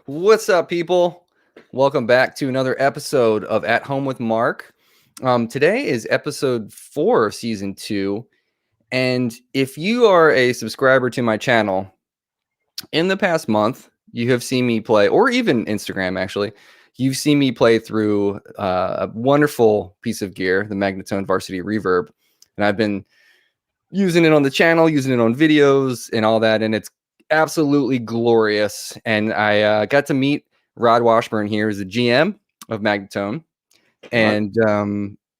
What's up, people? Welcome back to another episode of At Home with Mark. Today is episode 4 of season 2. And if you are a subscriber to my channel, in the past month, you have seen me play, or even Instagram actually, you've seen me play through a wonderful piece of gear, the Magnatone Varsity Reverb. And I've been using it on the channel, using it on videos and all that. And it's absolutely glorious. And I got to meet Rod Washburn here as the GM of Magnatone. And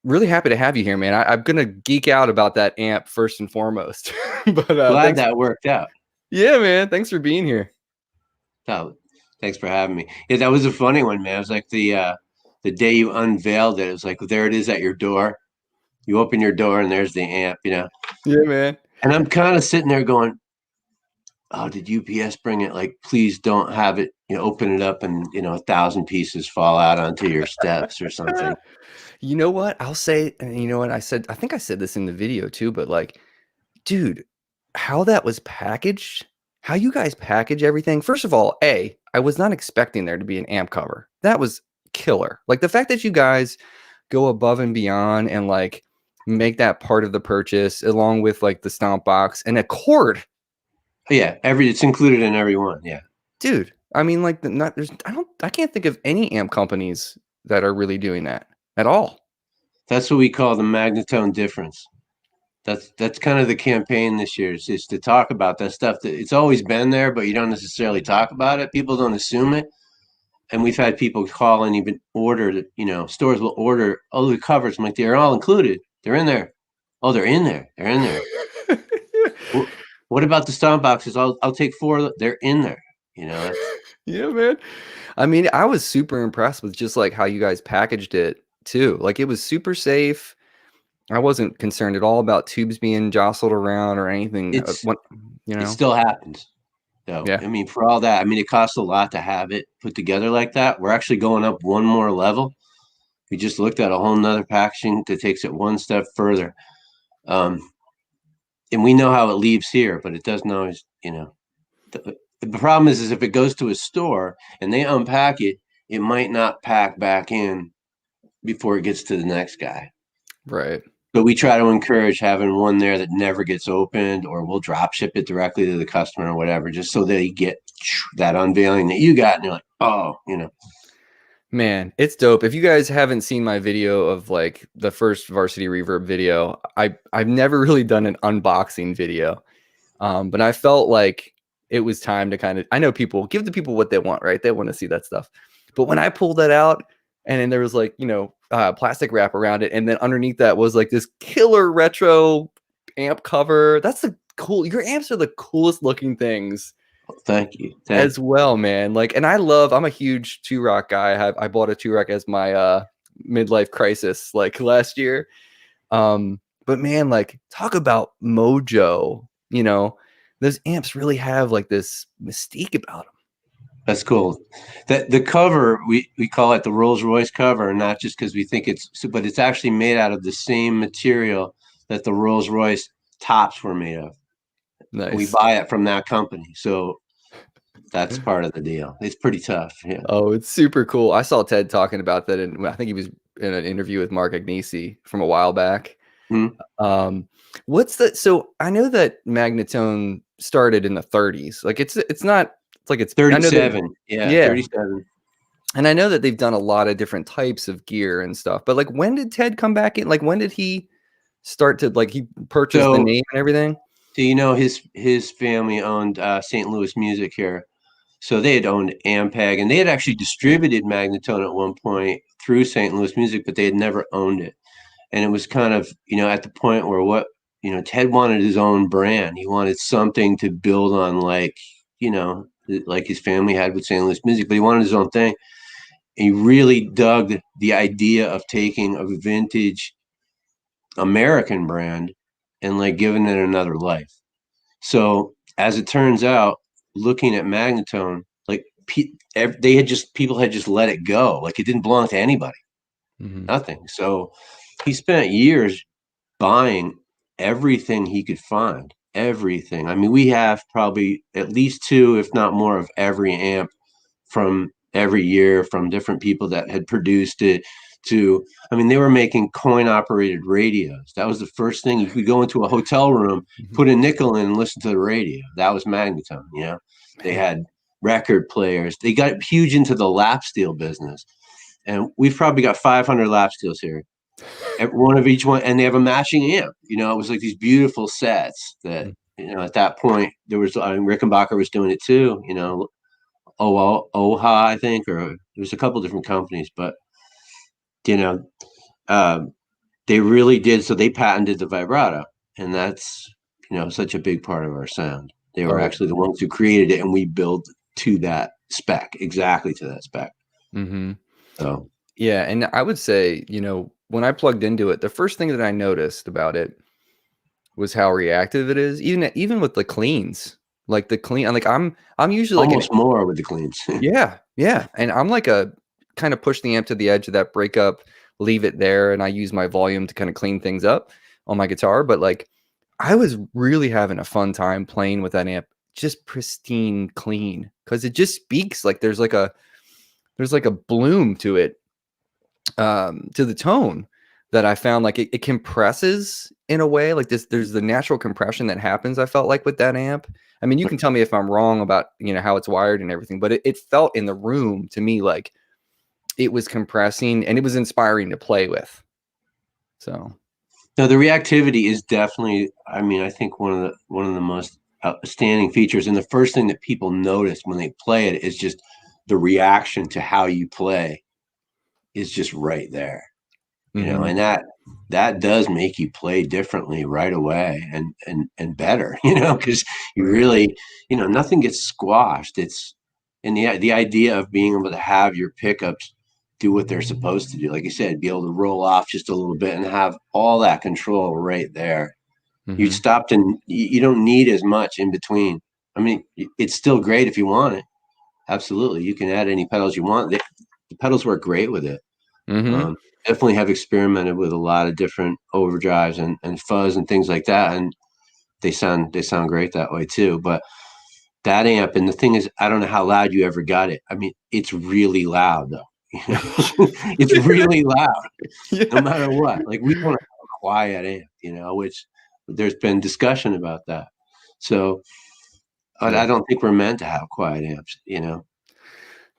really happy to have you here, man. I'm going to geek out about that amp first and foremost. But glad that worked out. Yeah, man. Thanks for being here. Oh, thanks for having me. Yeah, that was a funny one, man. It was like the day you unveiled it. It was like, there it is at your door. You open your door and there's the amp, Yeah, man. And I'm kind of sitting there going, oh, did UPS bring it? Like, please don't have it, open it up and, 1,000 pieces fall out onto your steps or something. You know what? I'll say, and you know what I said? I think I said this in the video too, but like, dude, how that was packaged, how you guys package everything. First of all, I was not expecting there to be an amp cover. That was killer. Like the fact that you guys go above and beyond and like make that part of the purchase along with like the stomp box and a cord. Yeah, it's included in every one. Yeah. Dude, I mean like I can't think of any amp companies that are really doing that at all. That's what we call the Magnatone difference. That's kind of the campaign this year is to talk about that stuff that it's always been there, but you don't necessarily talk about it. People don't assume it. And we've had people call and even order that, stores will order all the covers. I'm like, they're all included. They're in there. Oh, they're in there. They're in there. What about the stomp boxes? I'll take 4. They're in there. Yeah, man. I mean, I was super impressed with just like how you guys packaged it too. Like it was super safe. I wasn't concerned at all about tubes being jostled around or anything. It still happens. So, yeah. I mean, for all that, I mean, it costs a lot to have it put together like that. We're actually going up one more level. We just looked at a whole nother packaging that takes it one step further. And we know how it leaves here, but it doesn't always, the problem is if it goes to a store and they unpack it, it might not pack back in before it gets to the next guy. Right. But we try to encourage having one there that never gets opened, or we'll drop ship it directly to the customer or whatever, just so they get that unveiling that you got. And you're like, oh, Man, it's dope. If you guys haven't seen my video of like the first Varsity Reverb video, I've never really done an unboxing video. But I felt like it was time to kind of, I know people give the people what they want, right? They want to see that stuff. But when I pulled that out and then there was like, plastic wrap around it. And then underneath that was like this killer retro amp cover. That's the cool, your amps are the coolest looking things. Thank you. As well, man. Like, and I'm a huge 2-Rock guy. I bought a 2-Rock as my midlife crisis like last year. But man, like talk about mojo, those amps really have like this mystique about them. That's cool. That the cover, we call it the Rolls Royce cover, not just because we think but it's actually made out of the same material that the Rolls Royce tops were made of. Nice. We buy it from that company. So that's part of the deal. It's pretty tough. Yeah. Oh, it's super cool. I saw Ted talking about that. And I think he was in an interview with Mark Agnesi from a while back. Mm-hmm. What's that? So I know that Magnatone started in the 30s. Like it's 37. Yeah. 37. And I know that they've done a lot of different types of gear and stuff. But like, when did Ted come back in? Like, when did he start to like he purchased the name and everything? So his family owned St. Louis Music here. So they had owned Ampeg, and they had actually distributed Magnatone at one point through St. Louis Music, but they had never owned it. And it was kind of, at the point where Ted wanted his own brand. He wanted something to build on, like his family had with St. Louis Music, but he wanted his own thing. And he really dug the idea of taking a vintage American brand and like giving it another life. So as it turns out, looking at Magnatone, like people had just let it go. Like it didn't belong to anybody, nothing. So he spent years buying everything he could find, everything. I mean, we have probably at least 2, if not more, of every amp from every year from different people that had produced it to, I mean, they were making coin operated radios. That was the first thing. You could go into a hotel room, put a nickel in and listen to the radio. That was Magnatone, you know. They Man. had record players. They got huge into the lap steel business. And we've probably got 500 lap steels here, one of each one, and they have a matching amp. You know, it was like these beautiful sets that, you know, at that point there was, Rickenbacker was doing it too, you know, Oha, I think, or there's a couple different companies, but you know, they really did. So they patented the vibrato, and that's, you know, such a big part of our sound. They were Oh. actually the ones who created it, and we built to that spec, exactly to that spec. Mm-hmm. So yeah, and I would say, you know, when I plugged into it, the first thing that I noticed about it was how reactive it is, even with the cleans. Like the clean, like I'm usually almost more with the cleans. yeah, and I'm like a kind of push the amp to the edge of that breakup, leave it there, and I use my volume to kind of clean things up on my guitar. But like, I was really having a fun time playing with that amp, just pristine clean, because it just speaks like there's like a bloom to it, to the tone that I found. Like it compresses in a way, like this, there's the natural compression that happens, I felt like, with that amp. I mean, you can tell me if I'm wrong about, you know, how it's wired and everything, but it felt in the room to me like it was compressing, and it was inspiring to play with. So no, the reactivity is definitely, I mean, I think one of the most outstanding features, and the first thing that people notice when they play it is just the reaction to how you play is just right there, you know, and that does make you play differently right away, and better, you know, because you really, you know, nothing gets squashed. It's, and the idea of being able to have your pickups do what they're supposed to do, like you said, be able to roll off just a little bit and have all that control right there. You stopped, and you don't need as much in between. I mean, it's still great if you want it. Absolutely, you can add any pedals you want. The pedals work great with it. Definitely have experimented with a lot of different overdrives and fuzz and things like that, and they sound great that way too. But that amp, and the thing is, I don't know how loud you ever got it. I mean, it's really loud though. You know? It's really loud, no matter what. Like, we want a quiet amp, you know, which there's been discussion about that. So I don't think we're meant to have quiet amps, you know.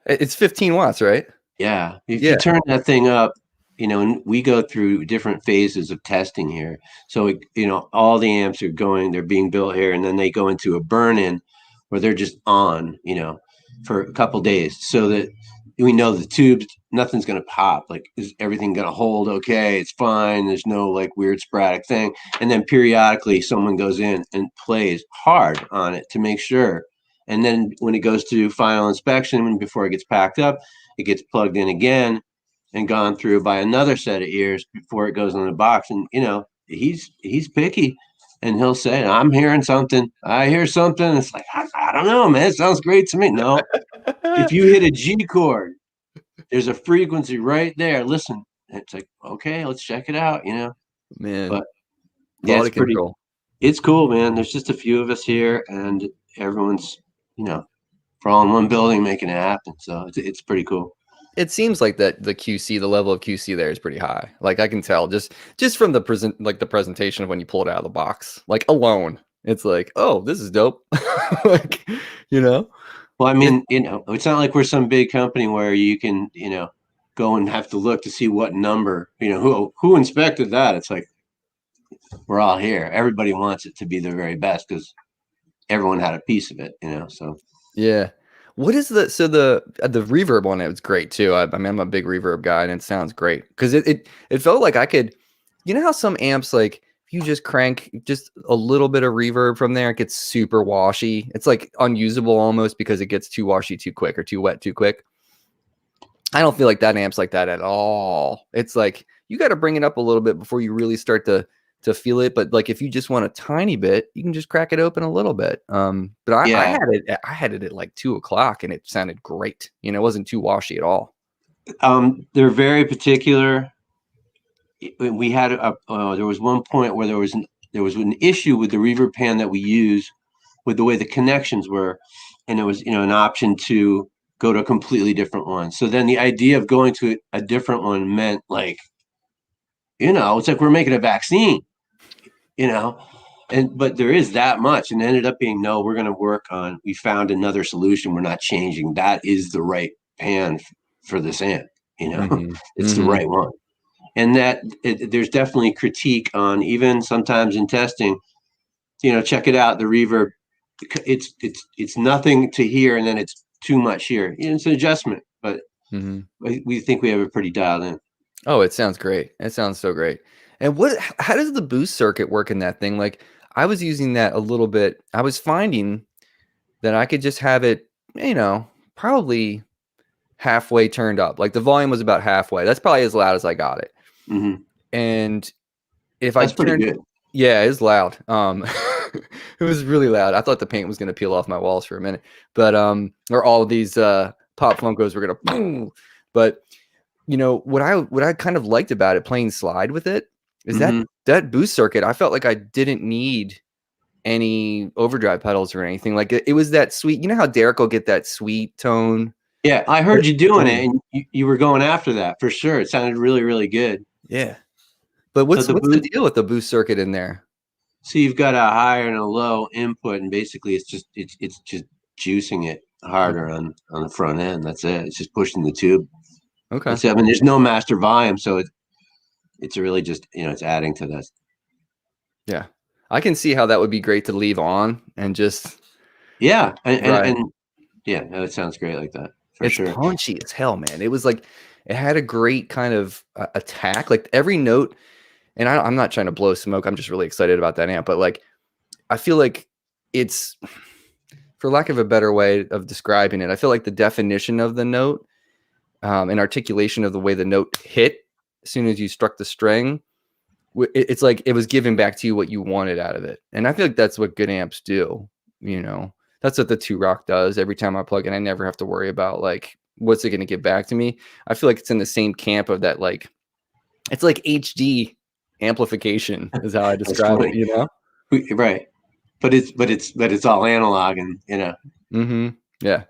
It's 15 watts, right? Yeah, if you turn that thing up, you know, and we go through different phases of testing here. So, you know, all the amps are going, they're being built here, and then they go into a burn-in where they're just on, you know, for a couple days, so that we know the tubes, nothing's going to pop. Like, is everything going to hold? Okay, it's fine. There's no like weird sporadic thing. And then periodically someone goes in and plays hard on it to make sure. And then when it goes to final inspection, before it gets packed up, it gets plugged in again and gone through by another set of ears before it goes in the box. And, you know, he's picky, and he'll say, I'm hearing something. I hear something. It's like, I don't know, man. It sounds great to me. No, if you hit a G chord, there's a frequency right there. Listen. And it's like, okay, let's check it out, you know. Man, But yeah, quality control. it's cool, man. There's just a few of us here, and everyone's, you know, we're all in one building making it happen. So it's pretty cool. It seems like that the QC, the level of QC there is pretty high. Like I can tell just from the presentation of when you pull it out of the box, like alone, it's like, oh, this is dope. Like, you know. Well, I mean, you know, it's not like we're some big company where you can, you know, go and have to look to see what number, you know, who inspected that. It's like, we're all here. Everybody wants it to be the very best because everyone had a piece of it, you know. So yeah. What is the reverb on it was great too. I mean, I'm a big reverb guy, and it sounds great because it felt like I could, you know how some amps, like if you just crank just a little bit of reverb from there, it gets super washy. It's like unusable almost because it gets too washy too quick or too wet too quick. I don't feel like that amp's like that at all. It's like you got to bring it up a little bit before you really start to feel it. But like if you just want a tiny bit, you can just crack it open a little bit. But I had it at like 2:00 and it sounded great. You know, it wasn't too washy at all. they're very particular. We had there was one point where there was an issue with the reverb pan that we use with the way the connections were, and it was, you know, an option to go to a completely different one. So then the idea of going to a different one meant like, it's like we're making a vaccine, you know, but there is that much, and it ended up being, no, we're going to work on, we found another solution. We're not changing. That is the right pan for this amp, Mm-hmm. it's the Mm-hmm. right one. And there's definitely critique on, even sometimes in testing, check it out, the reverb, it's nothing to hear, and then it's too much here. It's an adjustment, but Mm-hmm. we think we have it pretty dialed in. Oh, it sounds great. It sounds so great. And how does the boost circuit work in that thing? Like, I was using that a little bit. I was finding that I could just have it, probably halfway turned up. Like the volume was about halfway. That's probably as loud as I got it. Mm-hmm. And if I That's pretty turned, good. yeah, it's loud. It was really loud. I thought the paint was going to peel off my walls for a minute, but or all of these Pop Funkos were going to boom. But what I kind of liked about it, playing slide with it, is Mm-hmm. that boost circuit. I felt like I didn't need any overdrive pedals or anything. Like it was that sweet. You know how Derek will get that sweet tone. Yeah, I heard But you doing it, boom. and you were going after that for sure. It sounded really, really good. Yeah. But So what's the deal with the boost circuit in there? so you've got a higher and a low input, and basically it's just juicing it harder on the front end. That's it. It's just pushing the tube. Okay. That's it. I mean, there's no master volume, so it's really just, it's adding to this. Yeah. I can see how that would be great to leave on and just Yeah, right. and yeah, no, it sounds great like that for It's sure. punchy as hell, man. It was like it had a great kind of attack. Like every note, and I'm not trying to blow smoke. I'm just really excited about that amp. But like, I feel like it's, for lack of a better way of describing it, I feel like the definition of the note and articulation of the way the note hit as soon as you struck the string, it's like it was giving back to you what you wanted out of it. And I feel like that's what good amps do. That's what the 2 Rock does. Every time I plug in, I never have to worry about like, what's it going to give back to me? I feel like it's in the same camp of that. Like, it's like HD amplification is how I That's describe funny, it. right? But it's all analog, and Mm-hmm. Yeah,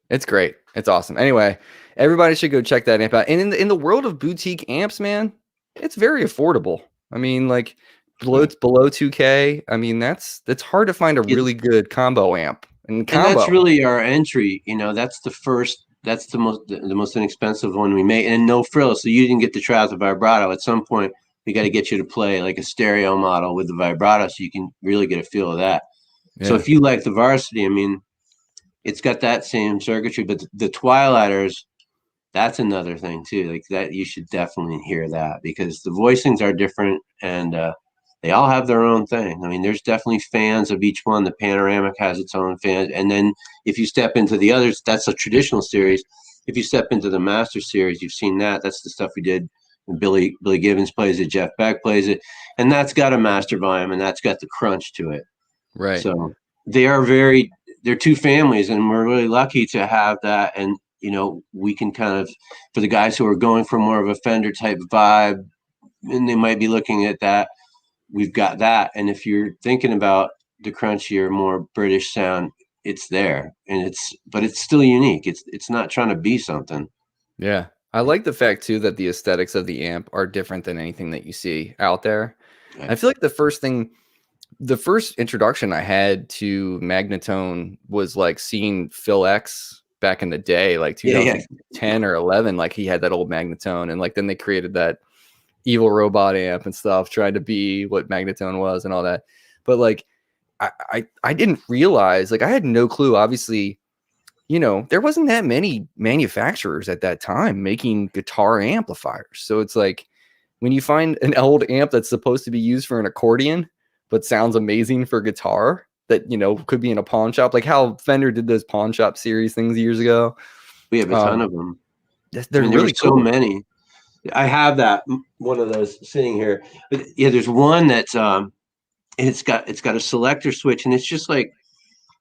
it's great. It's awesome. Anyway, everybody should go check that amp out. And in the world of boutique amps, man, it's very affordable. I mean, like below 2K. I mean, that's hard to find a it, really good combo amp and and that's combo. really our entry. That's the first. That's the most inexpensive one we made, and no frills. So you didn't get to try out the vibrato. At some point, we got to get you to play like a stereo model with the vibrato, so you can really get a feel of that. So Yeah. if you like the Varsity, I mean, it's got that same circuitry, but the Twilighters, that's another thing too. Like that, you should definitely hear that, because the voicings are different, and they all have their own thing. I mean, there's definitely fans of each one. The Panoramic has its own fans, and then if you step into the others, that's a traditional series. If you step into the Master Series, you've seen that. That's the stuff we did. And Billy Gibbons plays it. Jeff Beck plays it, and that's got a master volume, and that's got the crunch to it. Right. So they're two families, and we're really lucky to have that. And we can kind of, for the guys who are going for more of a Fender type vibe, and they might be looking at that, we've got that. And if you're thinking about the crunchier, more British sound, it's there, but it's still unique. It's not trying to be something. Yeah. I like the fact too that the aesthetics of the amp are different than anything that you see out there. I Right. feel like the first introduction I had to Magnatone was like seeing Phil X back in the day, like Yeah, yeah. 2010 or 11. Like he had that old Magnatone, and like then they created that evil robot amp and stuff, trying to be what Magnatone was and all that. But like, I didn't realize, like I had no clue. Obviously, there wasn't that many manufacturers at that time making guitar amplifiers. So it's like when you find an old amp that's supposed to be used for an accordion, but sounds amazing for guitar that, could be in a pawn shop, like how Fender did those pawn shop series things years ago. We have a ton of them. I They're mean, there were really so cool. many. I have that one of those sitting here. But yeah, there's one that's it's got a selector switch, and it's just like,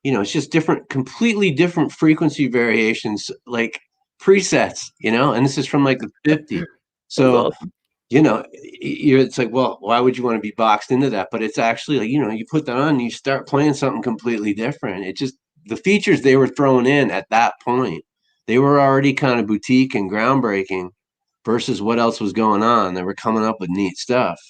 it's just different, completely different frequency variations, like presets, and this is from like the 50s. That's So, awesome. it's like, well, why would you want to be boxed into that? But it's actually like, you put that on and you start playing something completely different. It just, the features they were throwing in at that point, they were already kind of boutique and groundbreaking versus what else was going on. They were coming up with neat stuff.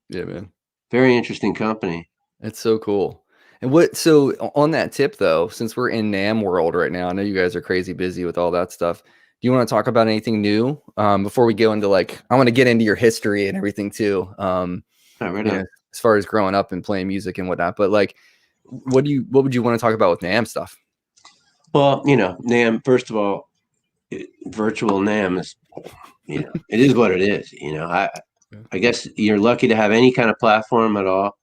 Yeah, man. Very interesting company. That's so cool. And so on that tip though, since we're in NAMM world right now, I know you guys are crazy busy with all that stuff. Do you want to talk about anything new before we go into like, I want to get into your history and everything too. Right You know, as far as growing up and playing music and whatnot, but like, what would you want to talk about with NAMM stuff? Well, NAMM, first of all, virtual NAMM is, it is what it is. I guess you're lucky to have any kind of platform at all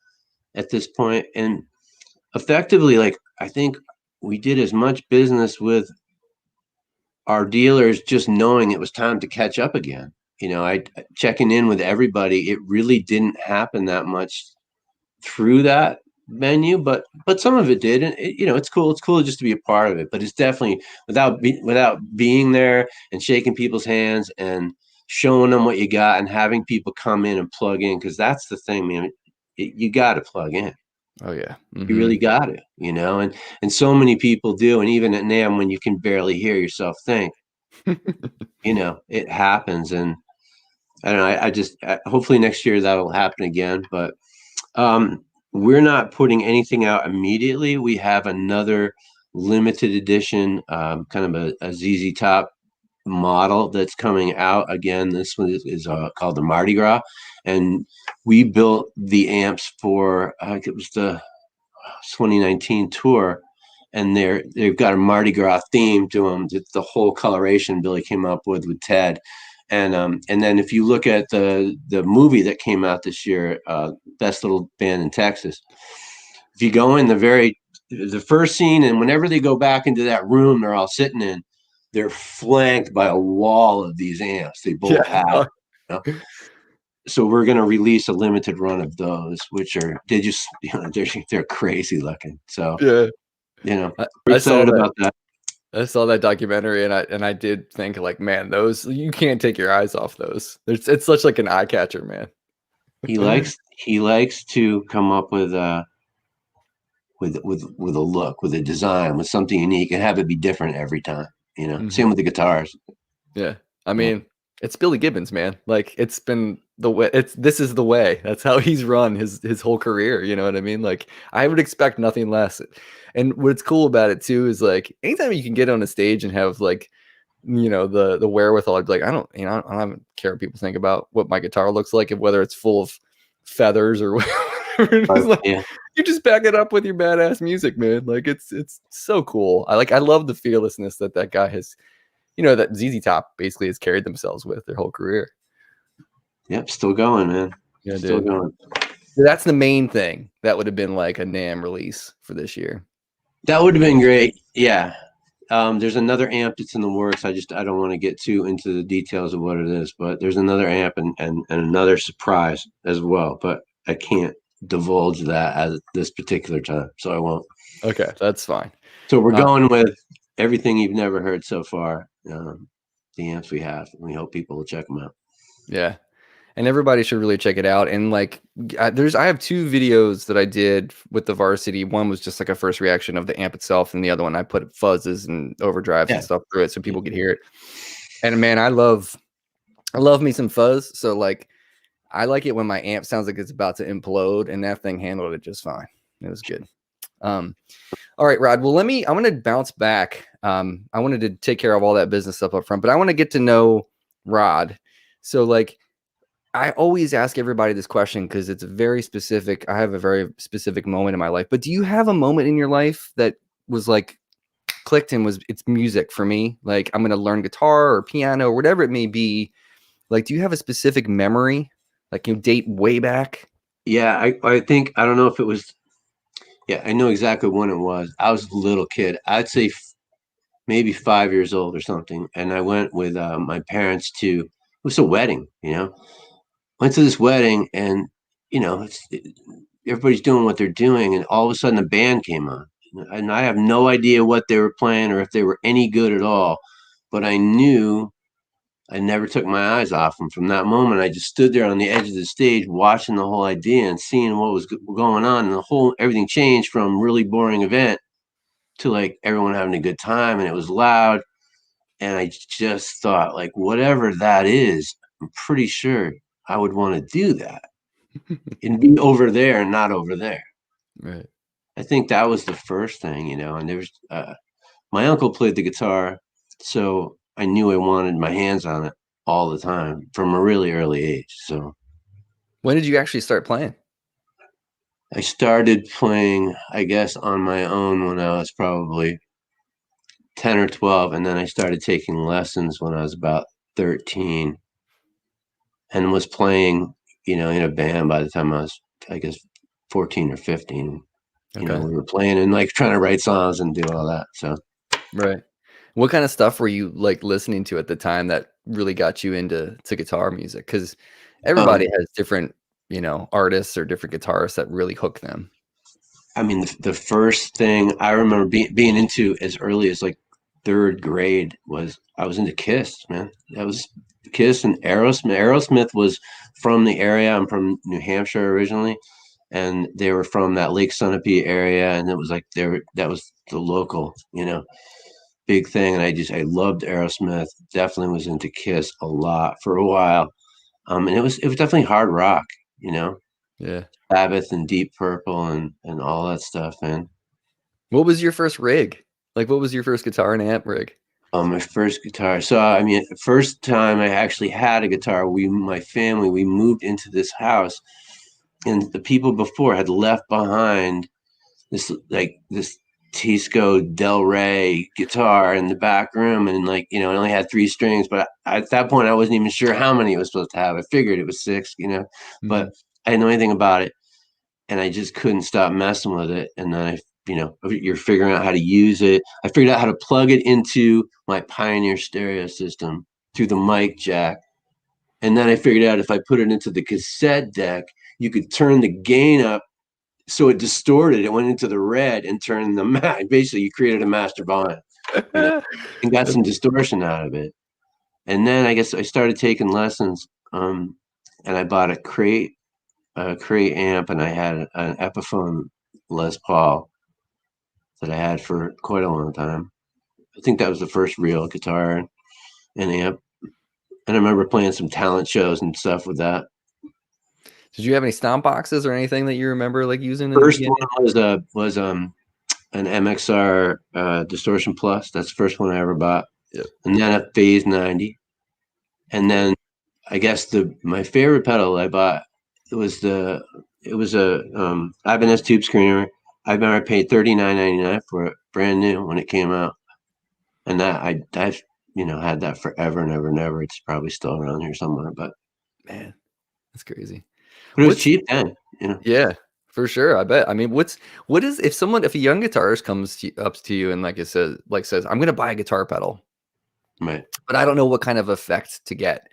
at this point. And effectively, like, I think we did as much business with our dealers just knowing it was time to catch up again. I checking in with everybody. It really didn't happen that much through that venue, but some of it did, and it's cool. It's cool just to be a part of it, but it's definitely without being there and shaking people's hands and showing them what you got and having people come in and plug in, because that's the thing, man. You got to plug in. Oh yeah, You really got to, and so many people do, and even at NAMM when you can barely hear yourself think, it happens. And I don't know. I just hopefully next year that'll happen again, but we're not putting anything out immediately. We have another limited edition, kind of a ZZ Top model that's coming out again. This one is called the Mardi Gras, and we built the amps for it was the 2019 tour, and they've got a Mardi Gras theme to them. The whole coloration Billy came up with Ted. And then if you look at the movie that came out this year, Best Little Band in Texas, if you go in the first scene, and whenever they go back into that room they're all sitting in, they're flanked by a wall of these amps. They both have. So we're going to release a limited run of those, which are they're crazy looking. So we're excited about that. I saw that documentary, and I did think, like, man, those, you can't take your eyes off those. It's such like an eye catcher, man. He likes to come up with a look, with a design, with something unique, and have it be different every time. Same with the guitars. Yeah, I mean, it's Billy Gibbons, man. Like, it's been the way. This is the way. That's how he's run his whole career. You know what I mean? Like, I would expect nothing less. And what's cool about it too is, like, anytime you can get on a stage and have, like, the wherewithal, I'd be like, I don't care what people think about what my guitar looks like, and whether it's full of feathers or whatever. You just back it up with your badass music, man. Like, it's so cool. I love the fearlessness that guy has, that ZZ Top basically has carried themselves with their whole career. Yep, still going, man. Yeah, still going. That's the main thing. That would have been like a NAMM release for this year. That would have been great. Yeah. There's another amp that's in the works. I don't want to get too into the details of what it is, but there's another amp and another surprise as well. But I can't divulge that at this particular time, so I won't. Okay, that's fine. So we're going with everything you've never heard so far. The amps we have, and we hope people will check them out. Yeah. And everybody should really check it out. And like, I have 2 videos that I did with the Varsity. One was just like a first reaction of the amp itself, and the other one I put fuzzes and overdrives and stuff through it so people could hear it. And man, I love me some fuzz. So like, I like it when my amp sounds like it's about to implode, and that thing handled it just fine. It was good. All right, Rod. Well, I'm going to bounce back. I wanted to take care of all that business stuff up front, but I want to get to know Rod. So like, I always ask everybody this question because it's very specific. I have a very specific moment in my life. But do you have a moment in your life that was like clicked and it's music for me? Like, I'm going to learn guitar or piano or whatever it may be. Like, do you have a specific memory? Like, you date way back? Yeah, I think, I don't know if it was. Yeah, I know exactly when it was. I was a little kid. I'd say maybe 5 years old or something. And I went with my parents to, it was a wedding, went to this wedding, and everybody's doing what they're doing, and all of a sudden a band came on, and I have no idea what they were playing or if they were any good at all, but I knew I never took my eyes off them. From that moment, I just stood there on the edge of the stage watching the whole idea and seeing what was going on, and everything changed from really boring event to like everyone having a good time, and it was loud. And I just thought, like, whatever that is, I'm pretty sure I would want to do that and be over there and not over there. Right. I think that was the first thing, you know. And there's my uncle played the guitar, so I knew I wanted my hands on it all the time from a really early age. So When did you actually start playing? I started playing, I guess, on my own when I was probably 10 or 12, and then I started taking lessons when I was about 13 and was playing, you know, in a band by the time I was, I guess, 14 or 15. You know, Okay. we were playing and like trying to write songs and do all that. So Right. What kind of stuff were you like listening to at the time that really got you into guitar music? Because everybody um, has different, artists or different guitarists that really hook them. I mean, the first thing I remember being into as early as like third grade was I was into Kiss, man. That was Kiss and Aerosmith. Aerosmith was from the area. I'm from New Hampshire originally, and they were from that Lake Sunapee area, and it was like that was the local, you know, big thing. And I loved Aerosmith. Definitely was into Kiss a lot for a while. And it was definitely hard rock, you know, Yeah. Sabbath and Deep Purple and all that stuff, man. What was your first rig? Like, what was your first guitar and amp rig? My first guitar. So I mean, first time I actually had a guitar, my family, we moved into this house, and the people before had left behind this Tisco Del Rey guitar in the back room, and like, you know, it only had 3 strings, but at that point I wasn't even sure how many it was supposed to have. I figured it was 6, you know, but Mhm. I didn't know anything about it, and I just couldn't stop messing with it. And then you know, you're figuring out how to use it. I figured out how to plug it into my Pioneer stereo system through the mic jack. And then I figured out if I put it into the cassette deck, you could turn the gain up so it distorted. It went into the red and turned basically you created a master volume, you know, and got some distortion out of it. And then I guess I started taking lessons, and I bought a crate amp, and I had an Epiphone Les Paul that I had for quite a long time. I think that was the first real guitar and amp. And I remember playing some talent shows and stuff with that. Did you have any stomp boxes or anything that you remember like using in the First beginning? one was an MXR Distortion Plus. That's the first one I ever bought. Yep. And then a Phase 90. And then I guess the my favorite pedal I bought it was a Ibanez Tube Screener. I remember I paid $39.99 for it, brand new when it came out. And that I've had that forever and ever and ever. It's probably still around here somewhere, Man, that's crazy. but it was What's cheap then, you know. Yeah, for sure. I bet. I mean, what is if a young guitarist comes up to you and like it says, I'm gonna buy a guitar pedal, Right. but I don't know what kind of effect to get.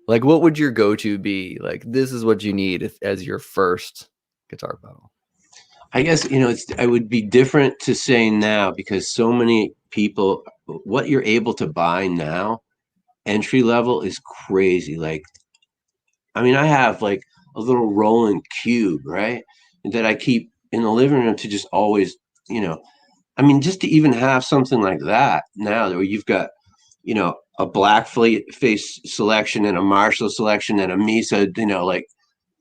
Like, what would your go-to be? Like, this is what you need as your first guitar pedal. I guess, it would be different to say now because so many people, what you're able to buy now, entry level is crazy. Like, I mean, I have like a little rolling cube, right? That I keep in the living room to just always, you know, I mean, just to even have something like that now where you've got, a black face selection and a Marshall selection and a Mesa, like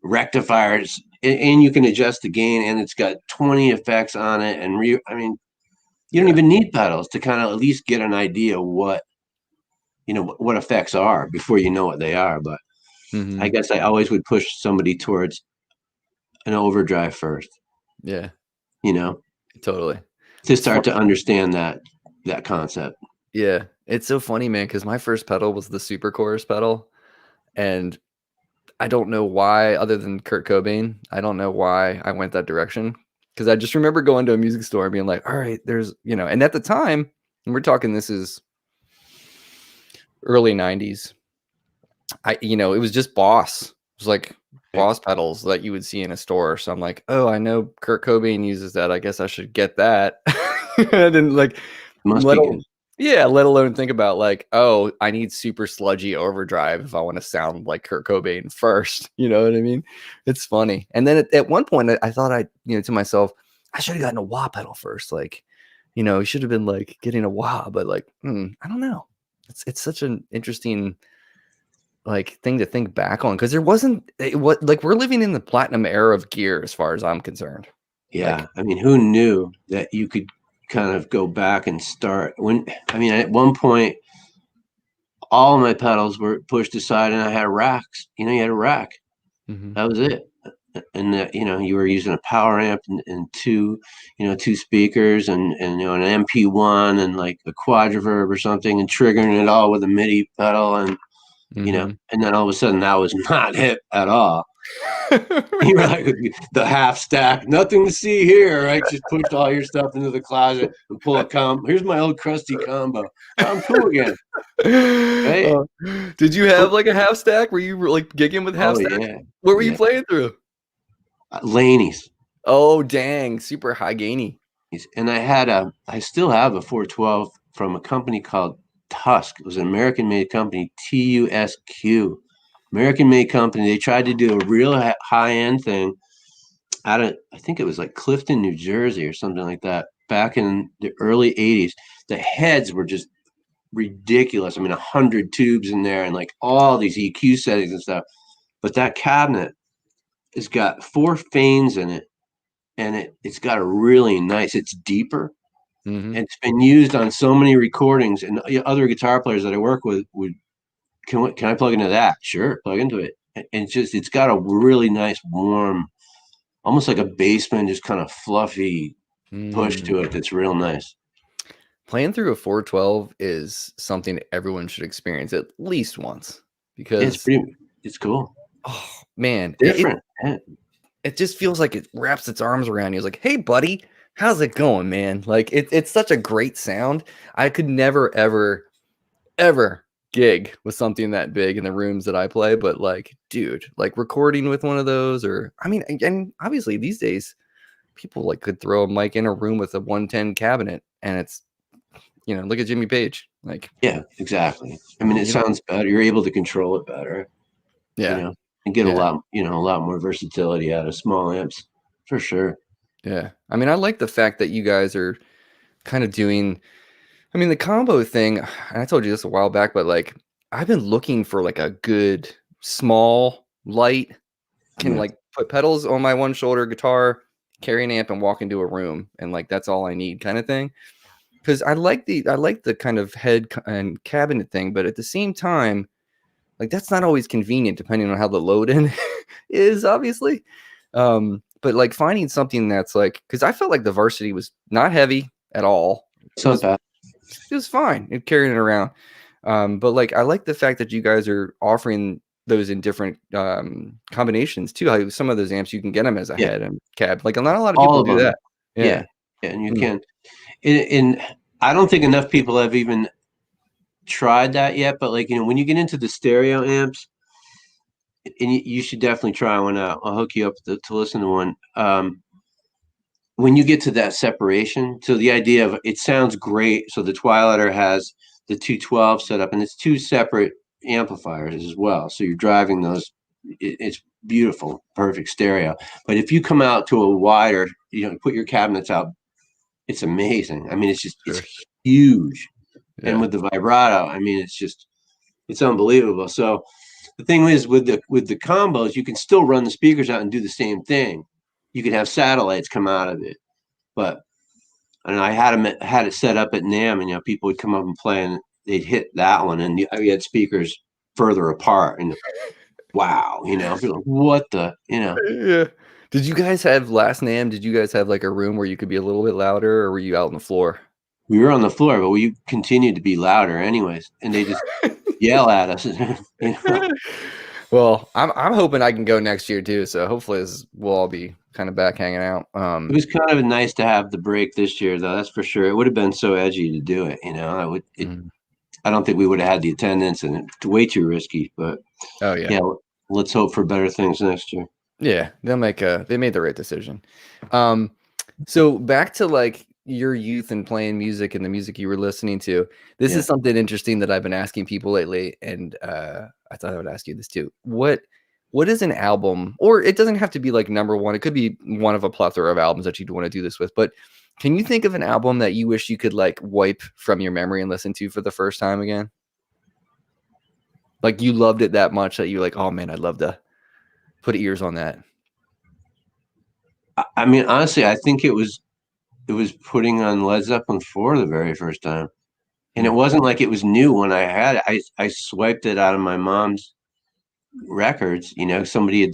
rectifiers, and you can adjust the gain, and it's got 20 effects on it. And I mean, you don't Yeah. even need pedals to kind of at least get an idea what effects are before you know what they are. But I Hmm. guess I always would push somebody towards an overdrive first, Yeah. you know, Totally. to It's fun. start to understand that concept. Yeah. It's so funny, man, because my first pedal was the Super Chorus pedal, and I don't know why, other than Kurt Cobain, I don't know why I went that direction. Because I just remember going to a music store and being like, all right, and at the time, and we're talking this is early 90s. It was just Boss. It was like Right? Boss pedals that you would see in a store. So I'm like, oh, I know Kurt Cobain uses that. I guess I should get that. I didn't like Must let be al- good. yeah, let alone think about like, oh, I need super sludgy overdrive if I want to sound like Kurt Cobain first. You know what I mean? It's funny. And then at one point I thought to myself, I should have gotten a wah pedal first. Like, it should have been like getting a wah, but like, I don't know. it's such an interesting like thing to think back on, because there wasn't what like we're living in the platinum era of gear as far as I'm concerned. Yeah, Like, I mean, who knew that you could kind of go back and start when? I mean, at one point, all of my pedals were pushed aside, and I had racks. You know, you had a rack. mhm, That was it. And you know, you were using a power amp and two, you know, two speakers and you know, an MP1 and like a quadriverb or something, and triggering it all with a MIDI pedal, and you know, mhm. and then all of a sudden that was not hip at all. You're like the half stack, nothing to see here, right? Just push all your stuff into the closet and pull a Here's my old crusty combo. I'm cool again, right? Uh, did you have like a half stack? Were you like gigging with half Oh stacks? yeah, What were you yeah. playing through? Laney's. Oh dang, super high gainy. And I still have a 412 from a company called Tusk. It was an American made company, TUSQ. American made company. They tried to do a real high end thing out of, I think it was like Clifton, New Jersey or something like that, back in the early 80s. The heads were just ridiculous. I mean, 100 tubes in there and like all these EQ settings and stuff. But that cabinet has got 4 fanes in it, and it's got a really nice, it's deeper. Mm-hmm. And it's been used on so many recordings, and other guitar players that I work with would, can I plug into that? Sure, plug into it. And it's got a really nice, warm, almost like a Bassman, just kind of fluffy push to it that's real nice. Playing through a 412 is something everyone should experience at least once, because It's cool. oh man, Different. it just feels like it wraps its arms around you. It's like, hey buddy, how's it going, man? Like it's such a great sound. I could never ever gig with something that big in the rooms that I play, but like, dude, like recording with one of those, or I mean, and obviously these days people like could throw a mic in a room with a 110 cabinet and it's, you know, look at Jimmy Page. Like, Yeah, exactly. I mean, it sounds better. You're able to control it better, you yeah, know, and get yeah, a lot more versatility out of small amps for sure. yeah. I mean, I like the fact that you guys are kind of doing, I mean, the combo thing, and I told you this a while back, but like I've been looking for like a good small light, can Yeah. like put pedals on my one shoulder guitar, carry an amp and walk into a room, and like that's all I need kind of thing. Because I like the kind of head and cabinet thing, but at the same time, like that's not always convenient depending on how the load in is, obviously. But like finding something that's like, because I felt like the Varsity was not heavy at all. It's not bad. It was fine in carrying it around. But like I like the fact that you guys are offering those in different combinations too. How some of those amps you can get them as a Yeah. head and cab. Like not a lot of All people of do them. that. Yeah. Yeah. And you Mm. can. And I don't think enough people have even tried that yet. But like, you know, when you get into the stereo amps, and you should definitely try one out. I'll hook you up to listen to one. When you get to that separation, so the idea of it sounds great. So the Twilighter has the 212 set up, and it's 2 separate amplifiers as well. So you're driving those. It's beautiful, perfect stereo. But if you come out to a wider, you know, put your cabinets out, it's amazing. I mean, Sure. it's huge. Yeah. And with the vibrato, I mean, it's unbelievable. So the thing is, with the combos, you can still run the speakers out and do the same thing. You can have satellites come out of it, but and I had it set up at NAMM, and you know, people would come up and play, and they'd hit that one, and you had speakers further apart, and wow, you know, like, what the, you know. Yeah. Did you guys have last NAMM? Did you guys have like a room where you could be a little bit louder, or were you out on the floor? We were on the floor, but we continued to be louder anyways, and they just yell at us, you know. Well, I'm hoping I can go next year too. So hopefully we'll all be kind of back hanging out. It was kind of nice to have the break this year, though. That's for sure. It would have been so edgy to do it, you know. I don't think we would have had the attendance, and it's way too risky. But Oh yeah. yeah, let's hope for better things next year. Yeah, they made the right decision. So back to like your youth and playing music and the music you were listening to. This is something interesting that I've been asking people lately, and I thought I would ask you this too. What is an album, or it doesn't have to be like number one. It could be one of a plethora of albums that you'd want to do this with. But can you think of an album that you wish you could like wipe from your memory and listen to for the first time again? Like you loved it that much that you're like, oh man, I'd love to put ears on that. I mean, honestly, I think it was putting on Led Zeppelin 4 the very first time. And it Hmm. wasn't like it was new when I had it. I swiped it out of my mom's records. Somebody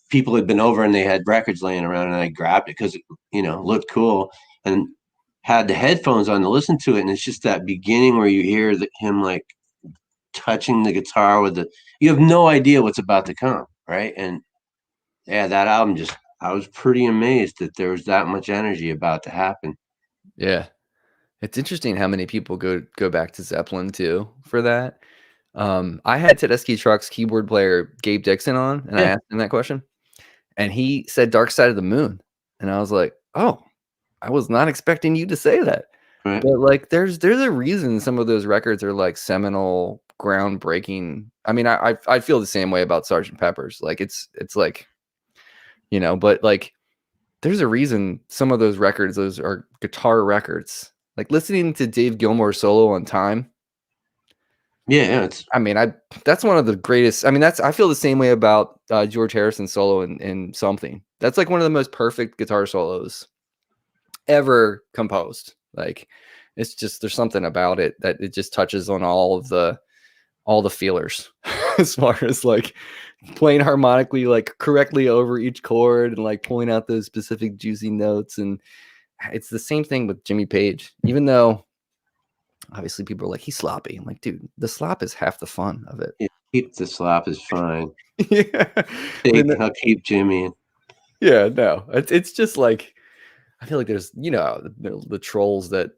people had been over and they had records laying around, and I grabbed it because it looked cool, and had the headphones on to listen to it. And it's just that beginning where you hear him like touching the guitar you have no idea what's about to come, right? And yeah, that album I was pretty amazed that there was that much energy about to happen. Yeah. It's interesting how many people go back to Zeppelin too for that. I had Tedeschi Trucks keyboard player Gabe Dixon on, and I Yeah, asked him that question, and he said Dark Side of the Moon, and I was like, oh, I was not expecting you to say that. right. But like, there's a reason some of those records are like seminal, groundbreaking. I mean, I feel the same way about Sergeant Pepper's. Like, it's like, but like, there's a reason some of those records, those are guitar records. Like listening to Dave Gilmour solo on Time. Yeah, it's I mean, that's one of the greatest. I mean, I feel the same way about George Harrison's solo in Something. That's like one of the most perfect guitar solos ever composed. Like, it's just there's something about it that it just touches on all the feelers as far as like playing harmonically like correctly over each chord and like pulling out those specific juicy notes. And it's the same thing with Jimmy Page, even though obviously people are like, he's sloppy. I'm like, dude, the slop is half the fun of it. yeah, keep the slop is fine. Yeah. But I'll keep Jimmy. yeah, no, it's just like, I feel like there's, the trolls that,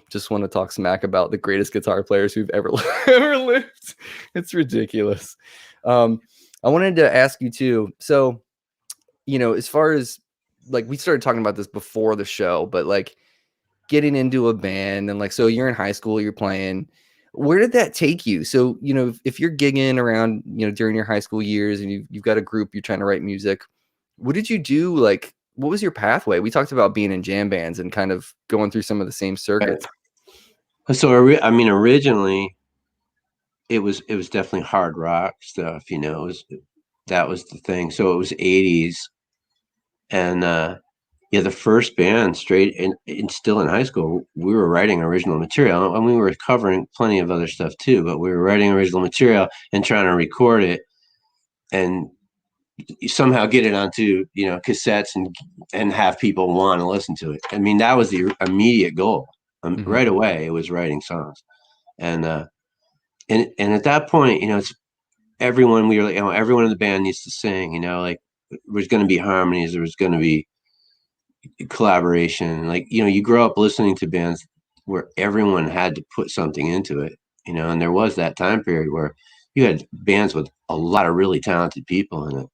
just want to talk smack about the greatest guitar players who've ever, ever lived. It's ridiculous. I wanted to ask you too. So, as far as like, we started talking about this before the show, but like getting into a band and like, so you're in high school, you're playing, where did that take you? So, if you're gigging around, during your high school years and you've got a group, you're trying to write music, what did you do? Like, what was your pathway? We talked about being in jam bands and kind of going through some of the same Right. circuits. So I mean, originally it was definitely hard rock stuff. That was the thing. So it was 80s, and yeah, the first band straight and still in high school, we were writing original material, and we were covering plenty of other stuff too. But we were writing original material and trying to record it, and somehow get it onto cassettes and have people want to listen to it. I mean, that was the immediate goal. Mm-hmm. Right away, it was writing songs, and and at that point, it's everyone. We were like, everyone in the band needs to sing. Like there's going to be harmonies, there was going to be collaboration. Like you grow up listening to bands where everyone had to put something into it. And there was that time period where you had bands with a lot of really talented people in it.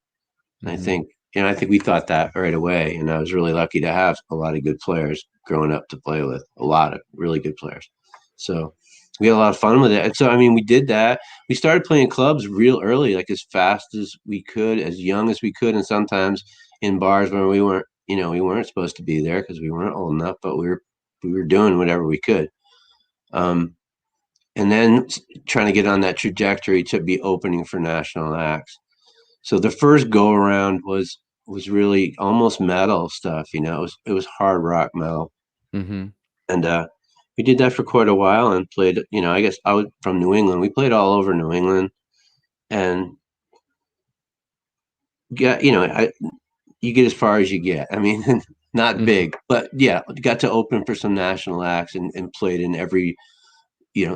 And Mm-hmm. I think we thought that right away. And I was really lucky to have a lot of good players growing up to play with, a lot of really good players. So we had a lot of fun with it. And so, I mean, we did that. We started playing clubs real early, like as fast as we could, as young as we could. And sometimes in bars where we weren't supposed to be there because we weren't old enough, but we were doing whatever we could. Um, and then trying to get on that trajectory to be opening for national acts. So the first go around was really almost metal stuff. It was hard rock metal, Mm-hmm. and we did that for quite a while and played. I guess I was from New England. We played all over New England, and got you get as far as you get. I mean, not Mm-hmm. big, but yeah, got to open for some national acts and played in every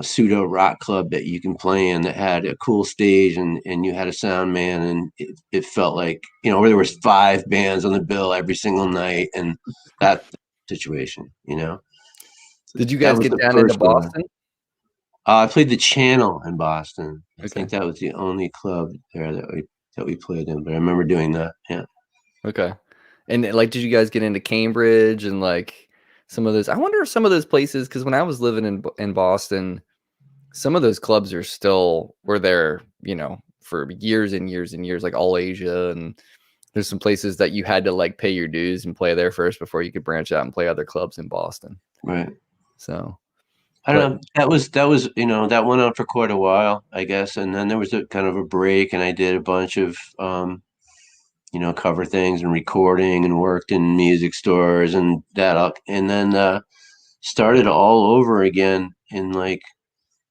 pseudo rock club that you can play in that had a cool stage and you had a sound man, and it felt like where there was 5 bands on the bill every single night, and that situation. Did you That guys was get the down into first go. Boston? I played the Channel in Boston. I Okay. think that was the only club there that we played in, but I remember doing that. Yeah. Okay. And like, did you guys get into Cambridge and like some of those? I wonder if some of those places, because when I was living in Boston, some of those clubs were there, for years and years and years, like All Asia. And there's some places that you had to like pay your dues and play there first before you could branch out and play other clubs in Boston. Right. So I don't know. That was that went on for quite a while, I guess, and then there was a kind of a break, and I did a bunch of cover things and recording, and worked in music stores and that up, and then started all over again in like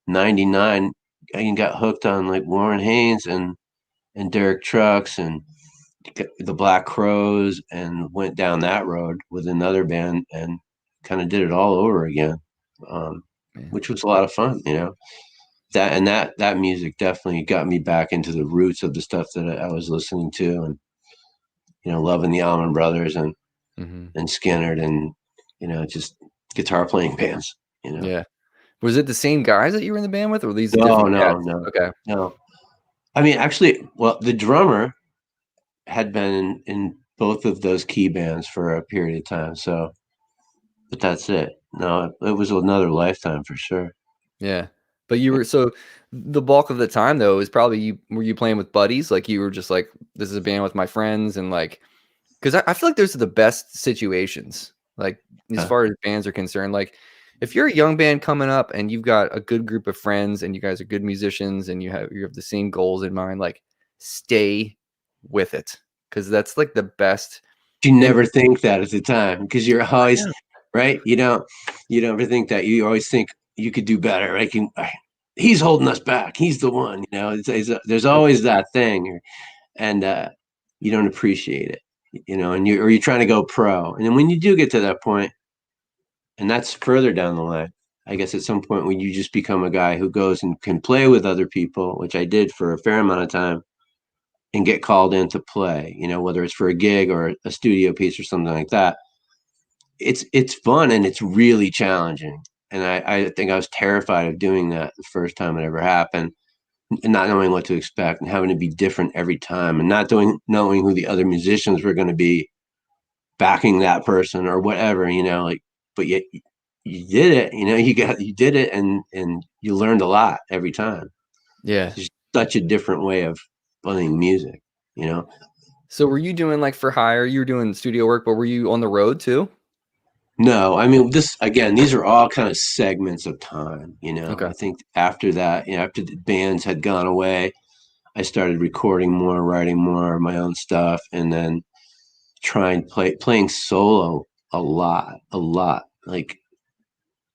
'99. I got hooked on like Warren Haynes and Derek Trucks and the Black Crows, and went down that road with another band and kind of did it all over again, um, Man. which was a lot of fun. That music definitely got me back into the roots of the stuff that I was listening to, and loving the Allman Brothers Hmm. and Skinner, and just guitar playing bands. Yeah. Was it the same guys that you were in the band with, or were these No, different no, cats? no, Okay. no. I mean, actually, well, the drummer had been in both of those key bands for a period of time. So, but that's it. No, it was another lifetime for sure. Yeah. But you were so the bulk of the time though is probably were you playing with buddies? Like you were just like, this is a band with my friends and like because I feel like those are the best situations, like as Yeah. far as bands are concerned. Like if you're a young band coming up and you've got a good group of friends and you guys are good musicians and you have the same goals in mind, like stay with it. Cause that's like the best. You And never think that at the time because you're I always know. right. You don't ever think that. You always think you could do better. Right? He's holding us back. He's the one. There's always that thing, and you don't appreciate it. And you're trying to go pro, and then when you do get to that point, and that's further down the line. I guess at some point when you just become a guy who goes and can play with other people, which I did for a fair amount of time, and get called in to play, whether it's for a gig or a studio piece or something like that. It's fun and it's really challenging. And I think I was terrified of doing that the first time it ever happened, and not knowing what to expect and having to be different every time, and not knowing who the other musicians were going to be backing that person or whatever, like, but yet you did it, you did it, and you learned a lot every time. Yeah. It's just such a different way of playing music. So were you doing like for hire? You were doing studio work, but were you on the road too? No, I mean, this again, these are all kind of segments of time. Okay. I think after that, after the bands had gone away, I started recording more, writing more of my own stuff, and then playing solo a lot, like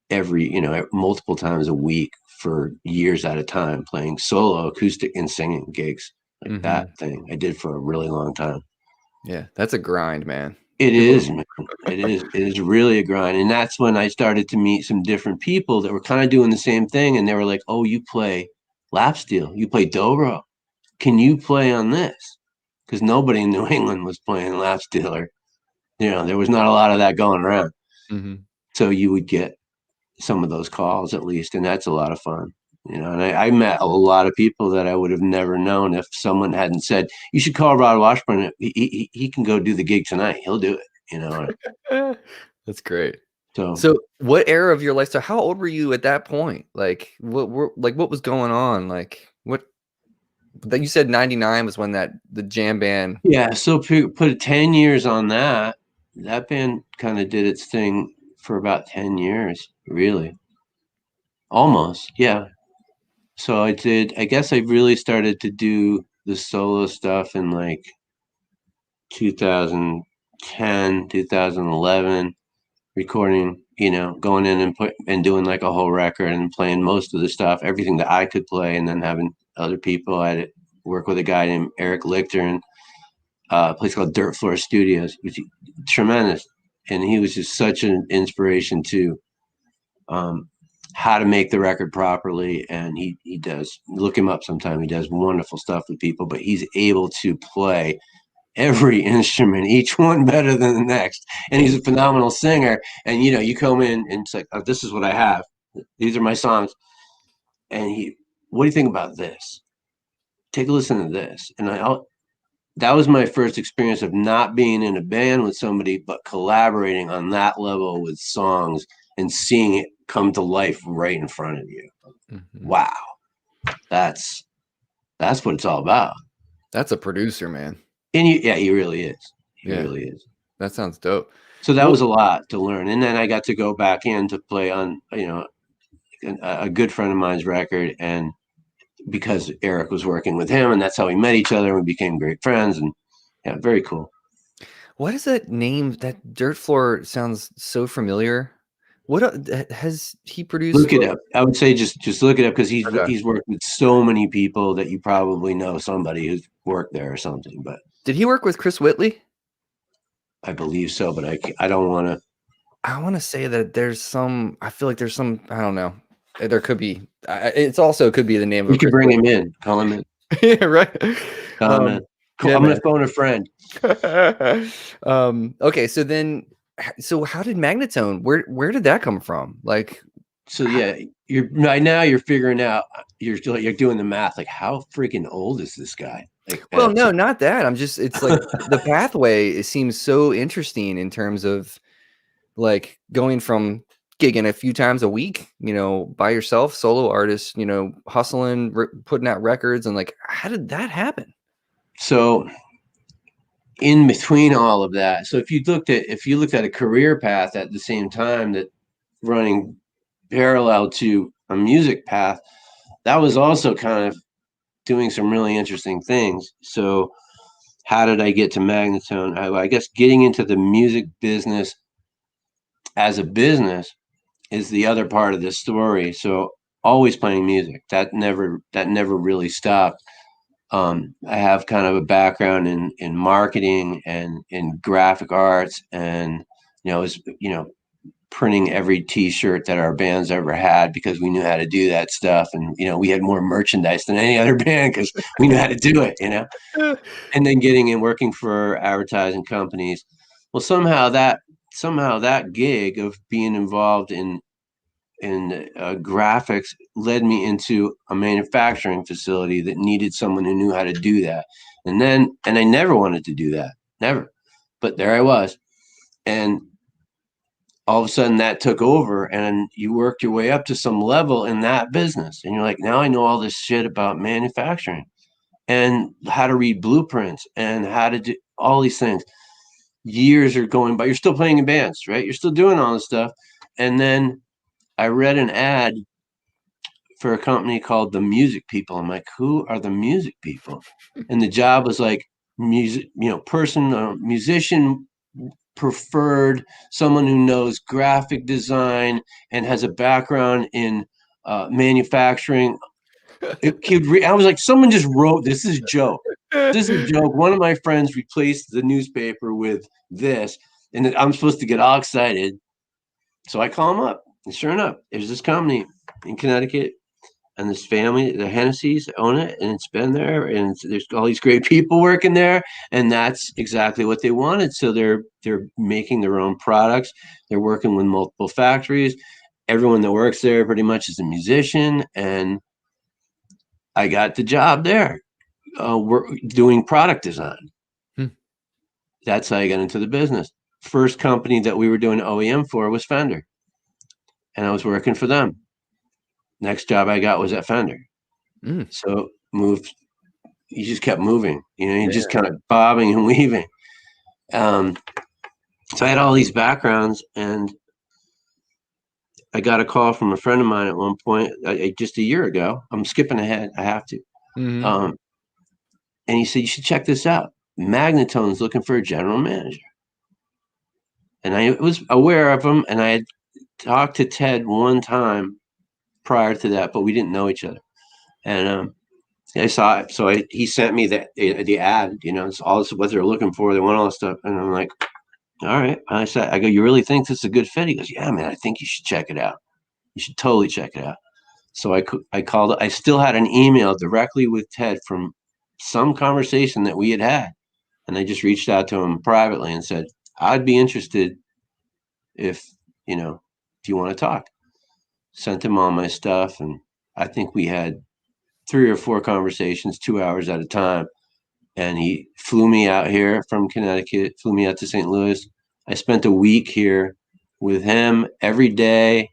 every, multiple times a week for years at a time, playing solo acoustic and singing gigs. Like that Hmm. thing I did for a really long time. Yeah, that's a grind, man. It People. is, man. It is really a grind. And that's when I started to meet some different people that were kind of doing the same thing. And they were like, oh, you play lap steel, you play dobro. Can you play on this? Because nobody in New England was playing lap steel, or, there was not a lot of that going around. Hmm. So you would get some of those calls at least. And that's a lot of fun. And I met a lot of people that I would have never known if someone hadn't said, you should call Rod Washburn. He can go do the gig tonight. He'll do it. That's great. So So, what era of your lifestyle? How old were you at that point? Like, what was going on? Like, what that you said 99 was when the jam band. yeah, so put 10 years on that. That band kind of did its thing for about 10 years, really. Almost, yeah. So I guess I really started to do the solo stuff in like 2010, 2011, recording, going in and doing like a whole record and playing most of the stuff, everything that I could play, and then having other people. I had to work with a guy named Eric Lichter and a place called Dirt Floor Studios, which tremendous. And he was just such an inspiration to um, how to make the record properly. And he does, look him up sometime. He does wonderful stuff with people, but he's able to play every instrument, each one better than the next. And he's a phenomenal singer. And you come in and it's like, oh, this is what I have. These are my songs. And what do you think about this? Take a listen to this. And that was my first experience of not being in a band with somebody, but collaborating on that level with songs and seeing it come to life right in front of you. Mhm. Wow, that's what it's all about. That's a producer, man. And yeah, he really is. He Yeah, really is. that sounds dope. So that Well, was a lot to learn, and then I got to go back in to play on, a good friend of mine's record, and because Eric was working with him, and that's how we met each other, and we became great friends, and yeah, very cool. What is that name? That Dirt Floor sounds so familiar. What has he produced? Look it up. I would say just look it up, because Okay. he's worked with so many people that you probably know somebody who's worked there or something. But Did he work with Chris Whitley? I believe so, but I don't want to. I want to say that there's some. I feel like there's some. I don't know. There could be. It's also could be the name You of could Chris bring him Whitley. in. Call him in. Yeah, right. Call him in. Yeah, I'm man. gonna phone a friend. Okay, so then, so how did Magnatone? Where did that come from? Like, So yeah, you're right now. You're figuring out. You're doing the math. Like, how freaking old is this guy? Like, well, no, not that. I'm just. It's like the pathway. It seems so interesting in terms of like going from gigging a few times a week, by yourself, solo artist, hustling, putting out records, and like, how did that happen? so in between all of that. So if you looked at a career path at the same time, that running parallel to a music path, that was also kind of doing some really interesting things. So how did I get to Magnatone? I guess getting into the music business as a business is the other part of this story. So always playing music, that never really stopped. I have kind of a background in marketing and in graphic arts, and was printing every T-shirt that our bands ever had, because we knew how to do that stuff, and we had more merchandise than any other band because we knew how to do it. And then getting in working for advertising companies. Well, somehow that gig of being involved in graphics led me into a manufacturing facility that needed someone who knew how to do that. And I never wanted to do that, never. But there I was, and all of a sudden that took over, and you worked your way up to some level in that business, and you're like, now I know all this shit about manufacturing and how to read blueprints and how to do all these things. Years are going by. You're still playing in bands, right? You're still doing all this stuff. And then I read an ad for a company called the Music People. I'm like, who are the Music People? And the job was like music, musician preferred, someone who knows graphic design and has a background in manufacturing. I was like, someone just wrote this. Is a joke. This is a joke. One of my friends replaced the newspaper with this, and I'm supposed to get all excited. So I call him up, and sure enough, there's this company in Connecticut, and this family, the Hennessy's, own it, and it's been there, and there's all these great people working there, and that's exactly what they wanted. So they're making their own products. They're working with multiple factories. Everyone that works there pretty much is a musician, and I got the job there. We're doing product design. That's how I got into the business. First company that we were doing OEM for was Fender, and I was working for them. Next job I got was at Fender. So moved. You just kept moving. You just kind of bobbing and weaving. So I had all these backgrounds, and I got a call from a friend of mine at one point, just a year ago. I'm skipping ahead. I have to. And he said, you should check this out. Magnatone's looking for a general manager. And I was aware of him, and I had talked to Ted one time prior to that, but we didn't know each other. And I saw it. So he sent me the ad, it's all this, what they're looking for. They want all this stuff. And I'm like, all right. I go, you really think this is a good fit? He goes, yeah, man, I think you should check it out. You should totally check it out. So I called. I still had an email directly with Ted from some conversation that we had. And I just reached out to him privately and said, I'd be interested if you want to talk. Sent him all my stuff. And I think we had 3 or 4 conversations, 2 hours at a time. And he flew me out here from Connecticut, flew me out to St. Louis. I spent a week here with him every day,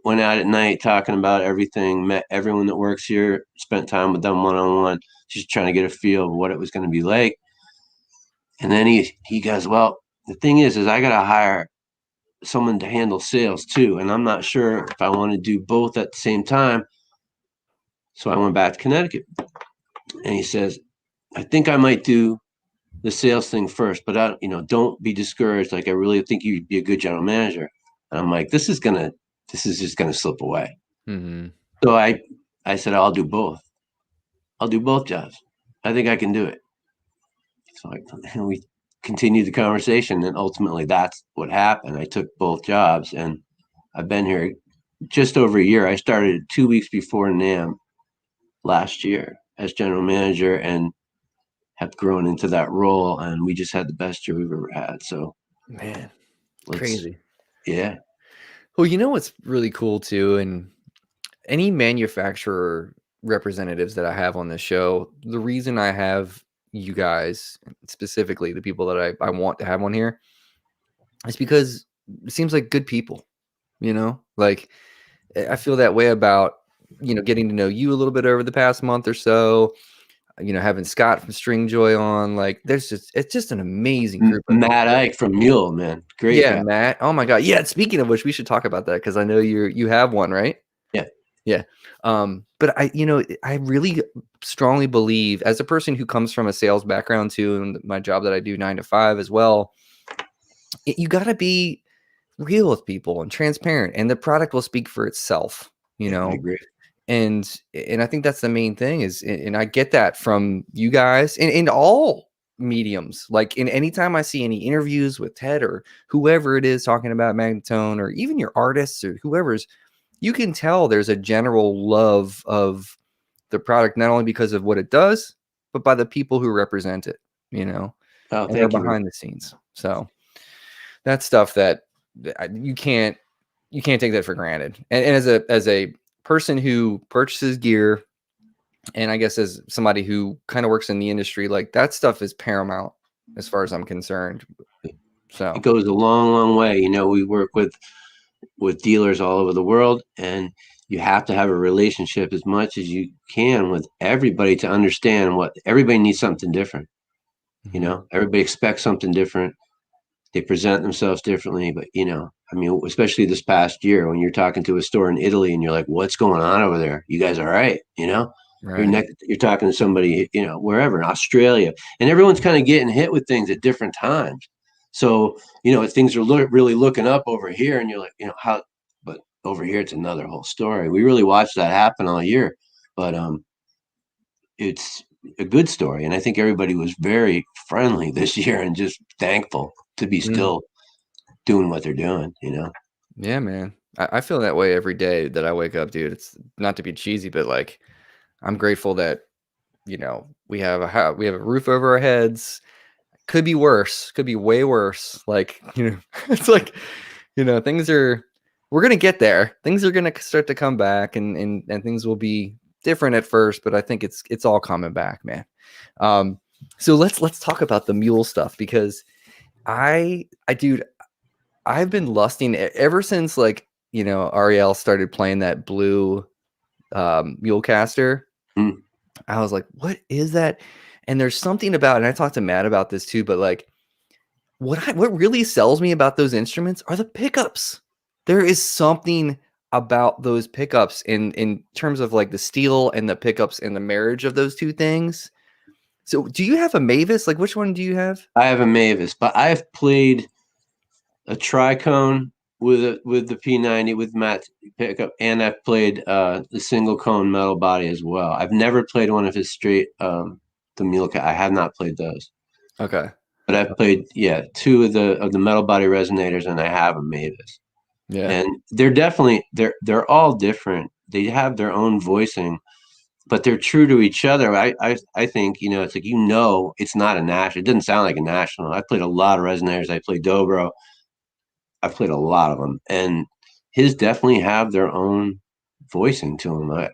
went out at night talking about everything, met everyone that works here, spent time with them one-on-one, just trying to get a feel of what it was going to be like. And then he goes, well, the thing is I got to hire someone to handle sales too, and I'm not sure if I want to do both at the same time. So I went back to Connecticut, and he says, I think I might do the sales thing first, but don't be discouraged. Like, I really think you'd be a good general manager. And I'm like, this is just gonna slip away. Mm-hmm. So I said, I'll do both. I'll do both jobs. I think I can do it. So we continued the conversation, and ultimately that's what happened. I took both jobs, and I've been here just over a year. I started 2 weeks before NAMM last year as general manager, and have grown into that role, and we just had the best year we've ever had. So, Man, crazy. Yeah. Well, you know what's really cool too, and any manufacturer representatives that I have on this show, the reason I have you guys, specifically the people that I want to have on here, is because it seems like good people, like I feel that way about, getting to know you a little bit over the past month or so, having Scott from String Joy on, like it's just an amazing group of Matt people. Ike from Mule, man. Great Yeah, guy. Matt. Oh my God. Yeah. Speaking of which, we should talk about that because I know you have one, right? Yeah. Yeah. But I really strongly believe, as a person who comes from a sales background too, and my job that I do 9 to 5 as well, you got to be real with people and transparent, and the product will speak for itself, Yeah, I agree. and I think that's the main thing and I get that from you guys in all mediums. Like, in anytime I see any interviews with Ted or whoever it is talking about Magnatone, or even your artists or whoever's, you can tell there's a general love of the product, not only because of what it does, but by the people who represent it, Oh, and are thank you. behind the scenes. So that's stuff that you can't take that for granted. And as a person who purchases gear, and I guess as somebody who kind of works in the industry, like, that stuff is paramount as far as I'm concerned. So It goes a long, long way. We work with dealers all over the world, and you have to have a relationship as much as you can with everybody to understand what everybody needs. Something different. Everybody expects something different. They present themselves differently, but I mean, especially this past year, when you're talking to a store in Italy and you're like, what's going on over there? You guys all right? right. You're talking to somebody, wherever in Australia, and everyone's kind of getting hit with things at different times. So, things are really looking up over here, and you're like, how, but over here, it's another whole story. We really watched that happen all year, but it's a good story. And I think everybody was very friendly this year and just thankful to be still doing what they're doing, Yeah, man. I feel that way every day that I wake up, dude. It's not to be cheesy, but like, I'm grateful that, we have we have a roof over our heads. Could be worse, could be way worse. Like, it's like, we're going to get there. Things are going to start to come back, and things will be different at first, but I think it's all coming back, man. So let's talk about the mule stuff, because dude, I've been lusting ever since, like, Ariel started playing that blue Mulecaster. Mm. I was like, what is that? And there's something about, and I talked to Matt about this too, but like, what really sells me about those instruments are the pickups. There is something about those pickups in terms of like the steel and the pickups and the marriage of those two things. So do you have a Mavis? Like, which one do you have? I have a Mavis, but I've played a tricone with the P90 with Matt pickup, and I've played the single cone metal body as well. I've never played one of his straight the mule. I have not played those. Okay. But I've played, two of the metal body resonators, and I have a Mavis. Yeah. And they're definitely they're all different. They have their own voicing, but they're true to each other. I think, it's like, it's not a national. It doesn't sound like a national. I played a lot of resonators. I played dobro. I've played a lot of them, and his definitely have their own voicing to them.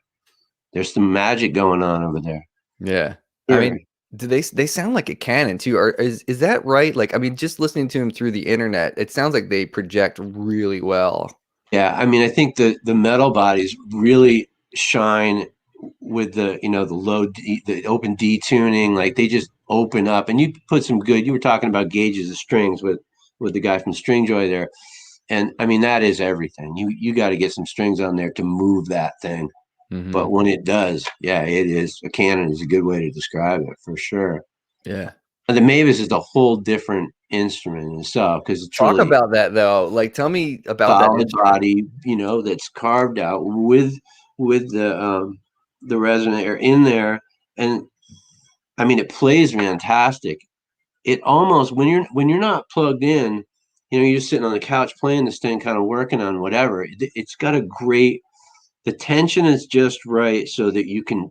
There's some magic going on over there. Yeah. I Here, mean, do they sound like a cannon too? Or is that right? Like, I mean, just listening to him through the internet, it sounds like they project really well. yeah. I mean, I think the metal bodies really shine with the the low D, the open D tuning. Like, they just open up, and you put some good. You were talking about gauges of strings with the guy from String Joy there. And I mean, that is everything. You got to get some strings on there to move that thing. Mm-hmm. But when it does, yeah, it is a cannon is a good way to describe it for sure. Yeah. And the Mavis is a whole different instrument in itself because it's Talk really about that though. Like, tell me about that solid instrument. body, that's carved out with the resonator in there, and I mean, it plays fantastic. It almost when you're not plugged in, you're just sitting on the couch playing this thing, kind of working on whatever. It's got a great. The tension is just right so that you can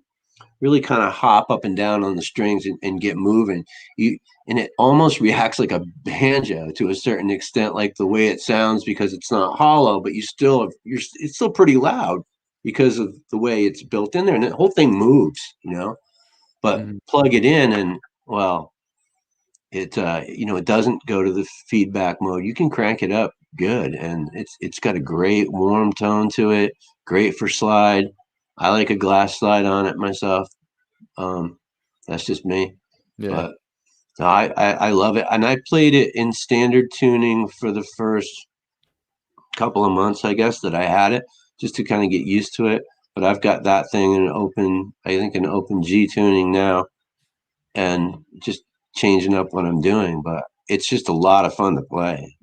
really kind of hop up and down on the strings and get moving. And it almost reacts like a banjo to a certain extent, like the way it sounds because it's not hollow, but it's still pretty loud because of the way it's built in there, and the whole thing moves. But Mm-hmm. plug it in, and well, it doesn't go to the feedback mode. You can crank it up good, and it's got a great warm tone to it. Great for slide. I like a glass slide on it myself. Um, that's just me, Yeah. but no, I love it, and I played it in standard tuning for the first couple of months, I guess, that I had it, just to kind of get used to it. But I've got that thing in I think an open G tuning now, and just changing up what I'm doing. But it's just a lot of fun to play.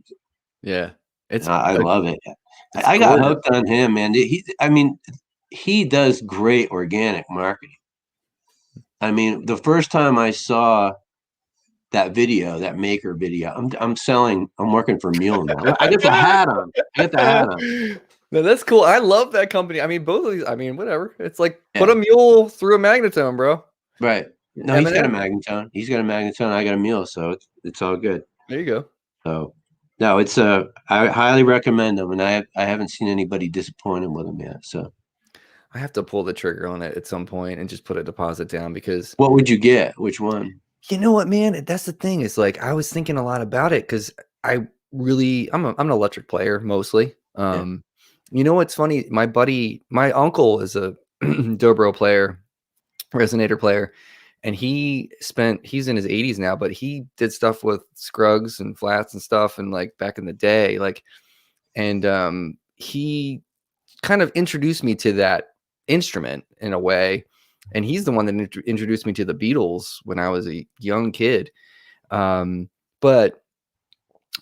Yeah. It's I love it. it's I got gorgeous. hooked on him, man. I mean, he does great organic marketing. I mean, the first time I saw that video, that maker video, I'm working for Mule now. I get the hat on. I get the hat on. No, that's cool. I love that company. I mean, both of these. I mean, whatever. It's like put Yeah, a mule through a magnetone, bro. right. No, he's got a Eminem. Magnatone. He's got a Magnatone. I got a Mule, so it's all good. There you go. So no, I highly recommend them, and I haven't seen anybody disappointed with them yet. So I have to pull the trigger on it at some point and just put a deposit down because what would you get? Which one? you know what, man? That's the thing. It's like I was thinking a lot about it because I'm an electric player mostly. Yeah. You know what's funny? My uncle is a dobro player, resonator player, and he's in his 80s now, but he did stuff with Scruggs and flats and stuff, and like back in the day, and he kind of introduced me to that instrument in a way. And he's the one that introduced me to the Beatles when I was a young kid. But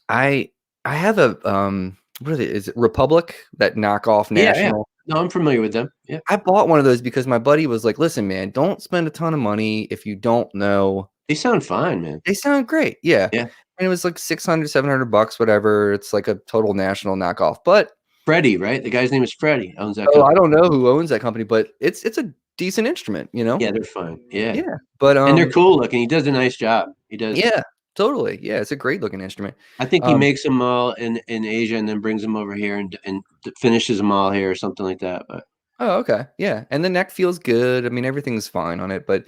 I have a what is it? Republic, that knockoff Yeah, yeah. National. No, I'm familiar with them. Yeah. I bought one of those because my buddy was like, "Listen, man, don't spend a ton of money if you don't know." They sound fine, man. They sound great, yeah. Yeah. And it was like 600, $700, whatever. It's like a total national knockoff, but Freddie, right? The guy's name is Freddie. Owns that I company. don't know who owns that company, but it's a decent instrument, you know? Yeah, they're fine. Yeah. Yeah, but, And they're cool looking. He does a nice job. He does. yeah, totally, yeah, it's a great looking instrument. I think he Um, makes them all in Asia and then brings them over here and finishes them all here or something like that. But oh, okay, yeah, and the neck feels good, I mean, everything's fine on it, but,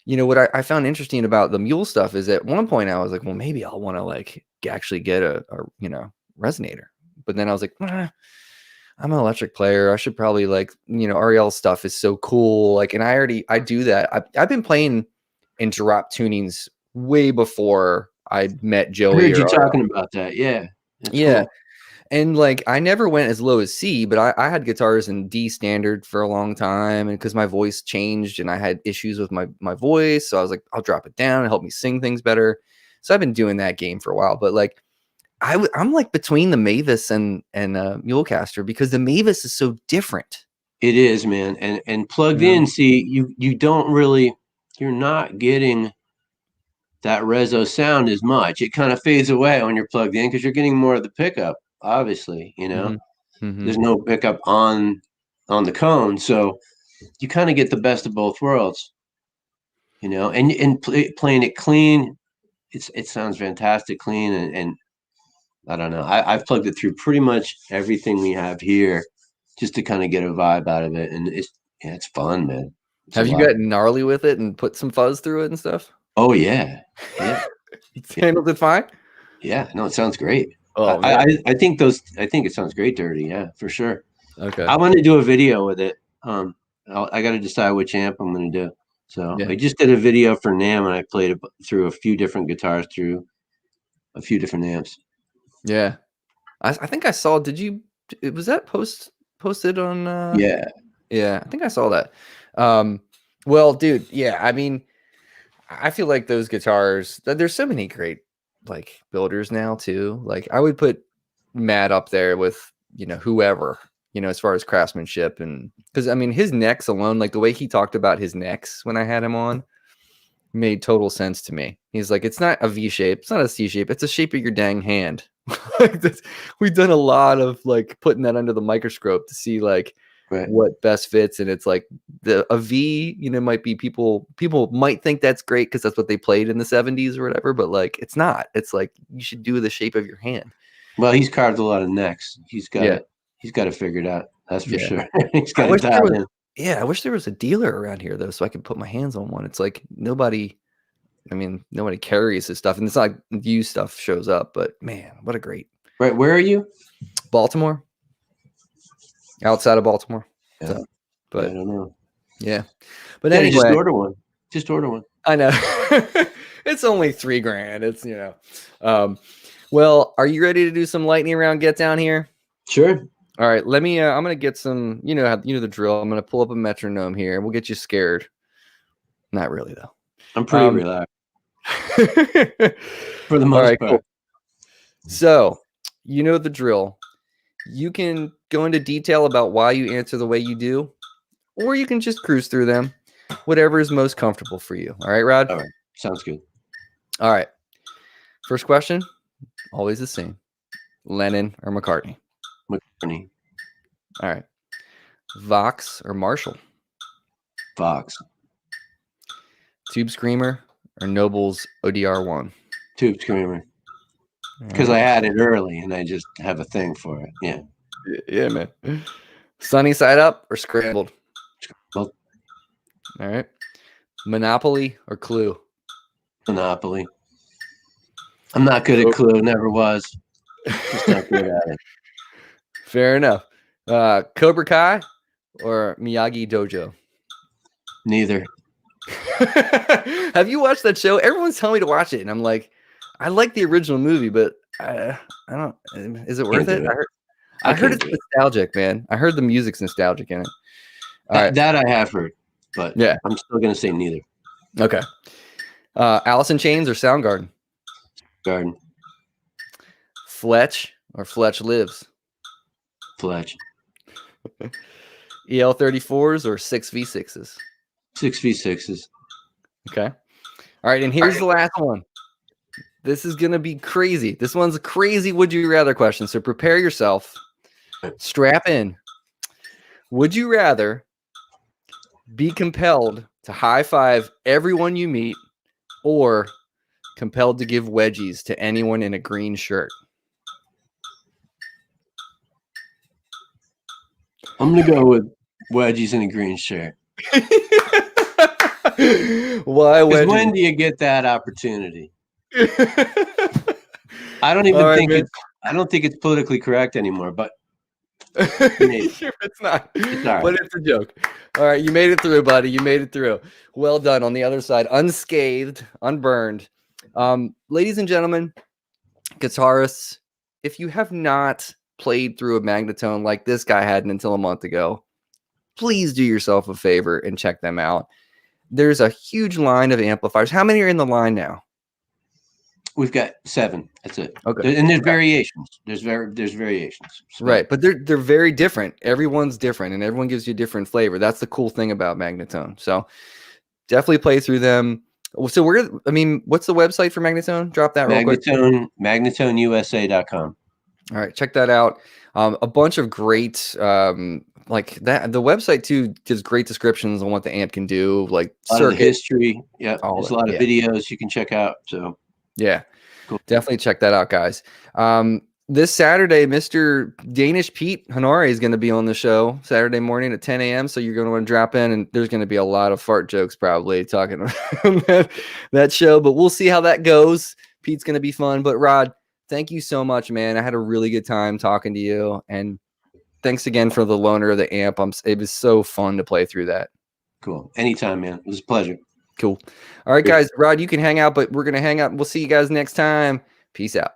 you know, what I found interesting about the mule stuff is at one point I was like, "Well, maybe I'll wanna, like, actually get a resonator," but then I was like, I'm an electric player. I should probably Ariel stuff is so cool. Like, and I do that. I've been playing in drop tunings way before I met I Joey heard or you Ariel. talking about that. Yeah. That's Yeah. cool. And like, I never went as low as C, but I had guitars in D standard for a long time. And cause my voice changed and I had issues with my voice. So I was like, I'll drop it down and help me sing things better. So I've been doing that game for a while, but like, I'm like between the Mavis and Mulecaster because the Mavis is so different. It is, man. And plugged You know? in, see, you don't really you're not getting that reso sound as much. It kind of fades away when you're plugged in because you're getting more of the pickup, obviously, Mhm. Mhm. There's no pickup on the cone. So you kind of get the best of both worlds, playing it clean, it sounds fantastic clean and I don't know. I've plugged it through pretty much everything we have here just to kind of get a vibe out of it. And it's fun, man. It's a Have you lot. gotten gnarly with it and put some fuzz through it and stuff? Oh yeah. Yeah. It's Yeah. handled it fine? Yeah. No, it sounds great. Oh, I, man. I think it sounds great dirty. Yeah, for sure. Okay. I want to do a video with it. I got to decide which amp I'm going to do. So Yeah. I just did a video for NAM and I played it through a few different guitars through a few different amps. Yeah. I think I saw. Was that posted on? Yeah. Yeah, I think I saw that. Well, dude, yeah, I mean, I feel like those guitars. There's so many great like builders now too. Like I would put Matt up there with whoever as far as craftsmanship, and because I mean his necks alone, like the way he talked about his necks when I had him on, made total sense to me. He's like, it's not a V shape, it's not a C shape, it's a shape of your dang hand. We've done a lot of like putting that under the microscope to see like what best fits, and it's like a V, might be people might think that's great because that's what they played in the 70s or whatever, but like it's not. It's like you should do the shape of your hand. Well, he's carved a lot of necks. He's got it figued out. That's for sure. He's got it dialed in. Yeah, I wish there was a dealer around here though, so I could put my hands on one. It's like nobody carries this stuff, and it's not like used stuff shows up. But man, what a great. Right, where are you? Baltimore. Outside of Baltimore. Yeah. So, but I don't know. Yeah, but anyway, just order one. Just order one. I know. It's only $3,000. It's Well, are you ready to do some lightning round? Get down here. Sure. All right, let me. I'm gonna get some. You know the drill. I'm gonna pull up a metronome here. We'll get you scared. Not really though. I'm pretty relaxed for the most part. Cool. So you know the drill. You can go into detail about why you answer the way you do, or you can just cruise through them. Whatever is most comfortable for you. All right, Rod? All right. Sounds good. All right. First question, always the same. Lennon or McCartney? McCartney. All right. Vox or Marshall? Vox. Tube Screamer or Noble's ODR1? Tube Screamer. Because I had it early and I just have a thing for it. Yeah. Yeah, man. Sunny side up or scrambled? Scrambled. All right. Monopoly or Clue? Monopoly. I'm not good at Clue. Never was. Just not good at it. Fair enough. Cobra Kai or Miyagi Dojo? Neither. Have you watched that show? Everyone's telling me to watch it, and I'm like, I like the original movie, but I don't. Is it worth it? I heard it's nostalgic, man. I heard the music's nostalgic in it. That I have heard, but yeah, I'm still gonna say neither. Okay. Alice in Chains or Soundgarden? Garden. Fletch or Fletch Lives? Fletch. EL34s or 6V6s? 6V6s. Okay. All right, and here's the last one. This is going to be crazy. This one's a crazy would you rather question, so prepare yourself. Strap in. Would you rather be compelled to high five everyone you meet or compelled to give wedgies to anyone in a green shirt? I'm going to go with wedgies in a green shirt. Why wedgies? When do you get that opportunity? I don't even think it's politically correct anymore, but it's not. It's right. But it's a joke. All right, you made it through, buddy. You made it through. Well done on the other side, unscathed, unburned. Ladies and gentlemen, guitarists, if you have not played through a Magnatone like this guy hadn't until a month ago, please do yourself a favor and check them out. There's a huge line of amplifiers. How many are in the line now? We've got 7. That's it. Okay. And there's variations. There's variations. So. Right, but they're very different. Everyone's different, and everyone gives you a different flavor. That's the cool thing about Magnatone. So definitely play through them. So what's the website for Magnatone? Drop that real quick. MagnatoneUSA.com. All right, check that out. A bunch of great like that. The website too gives great descriptions on what the amp can do, like a lot of the history. Yeah, there's a lot of videos you can check out. So yeah, cool. Definitely check that out, guys. This Saturday, Mr. Danish Pete Honore is going to be on the show Saturday morning at 10 a.m. So you're going to want to drop in, and there's going to be a lot of fart jokes probably talking about that show. But we'll see how that goes. Pete's going to be fun. But Rod, thank you so much, man. I had a really good time talking to you, and thanks again for the loaner of the amp. It was so fun to play through that. Cool. Anytime, man. It was a pleasure. Cool. All right, guys. Rod, you can hang out, but we're going to hang out. We'll see you guys next time. Peace out.